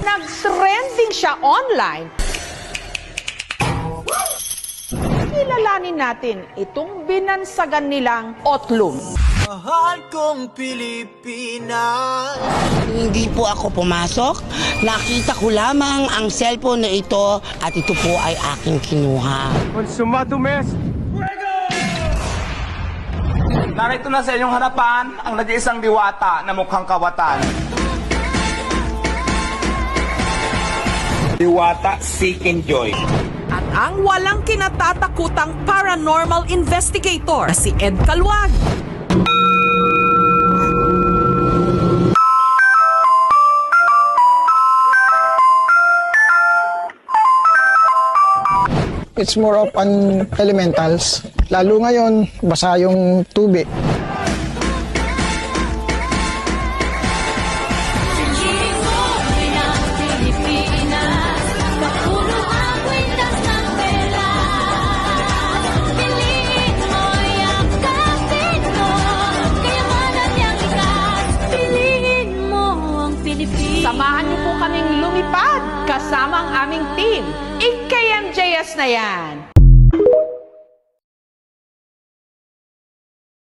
Nag-trending siya online. Kilalanin natin itong binansagan nilang otlum. Mahal kong Pilipinas. Hindi po ako pumasok. Nakita ko lamang ang cellphone na ito at ito po ay aking kinuha. Consumado mes. Narito na sa inyong harapan ang nag-iisang diwata na mukhang kawatan. Diwata Seeking Joy. At ang walang kinatatakutang paranormal investigator na si Ed Calwag. It's more of an elementals. Lalo ngayon, basa yung tubig. Samahan niyo po kaming lumipad kasama ang aming team. IKMJS na yan!